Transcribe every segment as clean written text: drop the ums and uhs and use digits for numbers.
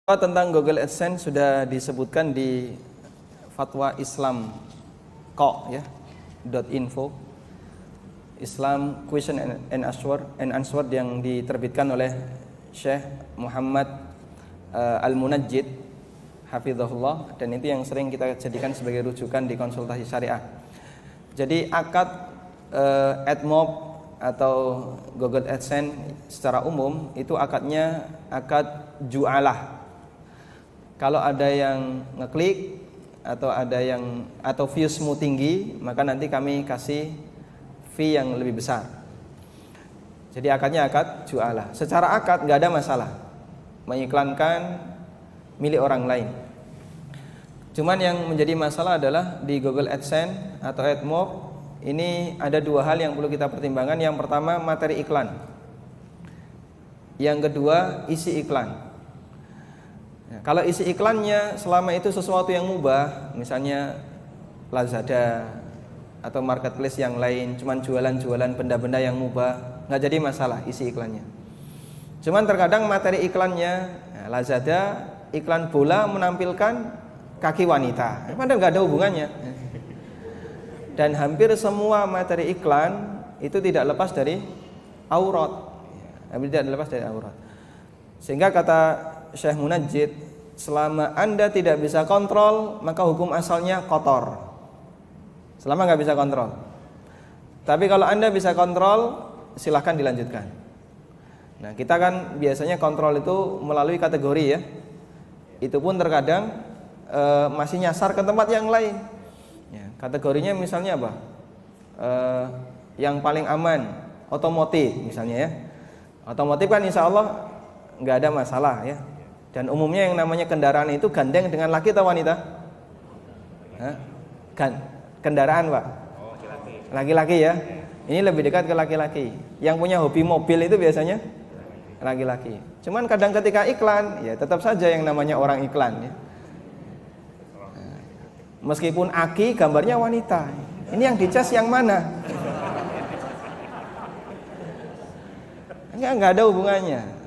Tentang Google AdSense sudah disebutkan di fatwa Islam ya, .info Islam Question and Answer yang diterbitkan oleh Syekh Muhammad Al-Munajjid hafizahullah, dan itu yang sering kita jadikan sebagai rujukan di konsultasi syariah. Jadi akad AdMob atau Google AdSense secara umum itu akadnya akad ju'alah. Kalau ada yang ngeklik atau viewsmu tinggi, maka nanti kami kasih fee yang lebih besar. Jadi akadnya akad ju'alah. Secara akad nggak ada masalah mengiklankan milik orang lain. Cuman yang menjadi masalah adalah di Google AdSense atau AdMob ini ada dua hal yang perlu kita pertimbangkan. Yang pertama, materi iklan. Yang kedua, isi iklan. Kalau isi iklannya selama itu sesuatu yang mubah, misalnya Lazada atau marketplace yang lain, cuman jualan-jualan benda-benda yang mubah, nggak jadi masalah isi iklannya. Cuman terkadang materi iklannya, Lazada iklan bola menampilkan kaki wanita, padahal nggak ada hubungannya. Dan hampir semua materi iklan itu tidak lepas dari aurat, Sehingga kata Syekh Munajjid, selama Anda tidak bisa kontrol, maka hukum asalnya kotor. Selama nggak bisa kontrol. Tapi kalau Anda bisa kontrol, silahkan dilanjutkan. Nah, kita kan biasanya kontrol itu melalui kategori ya. Itu pun terkadang masih nyasar ke tempat yang lain. Ya, kategorinya misalnya apa? Yang paling aman, otomotif misalnya ya. Otomotif kan insya Allah nggak ada masalah ya. Dan umumnya yang namanya kendaraan itu gandeng dengan laki atau wanita? Kendaraan Pak? Laki-laki ya. Ini lebih dekat ke laki-laki. Yang punya hobi mobil itu biasanya laki-laki. Cuman kadang ketika iklan, ya tetap saja yang namanya orang iklan ya. Meskipun aki gambarnya wanita. Ini yang dicas yang mana? Enggak ada hubungannya.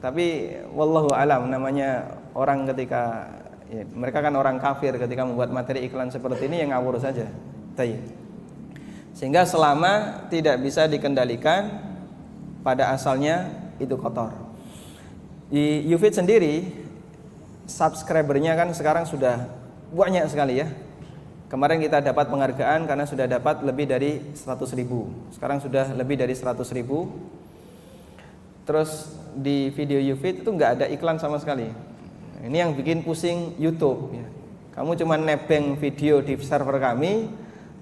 Tapi wallahu alam, namanya orang ketika ya, mereka kan orang kafir, ketika membuat materi iklan seperti ini yang ngawur saja. Sehingga selama tidak bisa dikendalikan, pada asalnya itu kotor. Di YouFeed sendiri subscribernya kan sekarang sudah banyak sekali ya. Kemarin kita dapat penghargaan karena sudah dapat lebih dari 100.000. Sekarang sudah lebih dari 100.000. Terus di video YouFeed itu nggak ada iklan sama sekali. Ini yang bikin pusing YouTube ya. Kamu cuma nebeng video di server kami,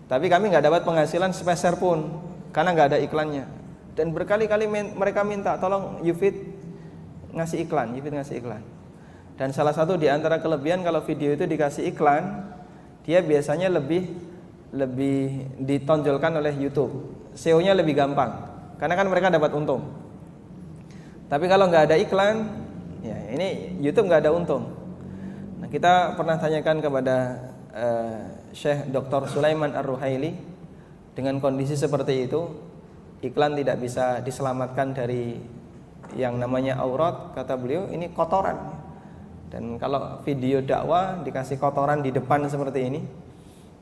tapi kami nggak dapat penghasilan sepeser pun karena nggak ada iklannya. Dan berkali-kali mereka minta tolong YouFeed ngasih iklan, Dan salah satu di antara kelebihan kalau video itu dikasih iklan, dia biasanya lebih ditonjolkan oleh YouTube. SEO-nya lebih gampang karena kan mereka dapat untung. Tapi kalau nggak ada iklan, ya ini YouTube nggak ada untung. Nah, kita pernah tanyakan kepada Syekh Dr. Sulaiman Ar-Ruhaili, dengan kondisi seperti itu, iklan tidak bisa diselamatkan dari yang namanya aurat, kata beliau, ini kotoran. Dan kalau video dakwah dikasih kotoran di depan seperti ini,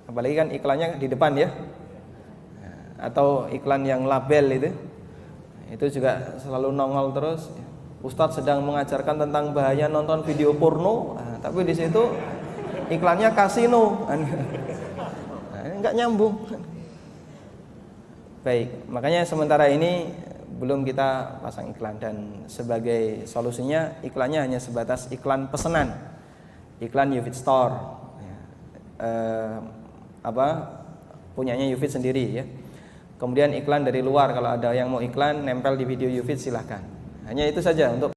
apalagi kan iklannya di depan ya, atau iklan yang label itu juga selalu nongol terus. Ustadz sedang mengajarkan tentang bahaya nonton video porno, tapi di situ iklannya kasino. Ini nggak nyambung. Baik, makanya sementara ini belum kita pasang iklan, dan sebagai solusinya iklannya hanya sebatas iklan pesanan, iklan YouFeed Store, punyanya YouFeed sendiri ya. Kemudian iklan dari luar, kalau ada yang mau iklan nempel di video YouFeed silahkan. Hanya itu saja untuk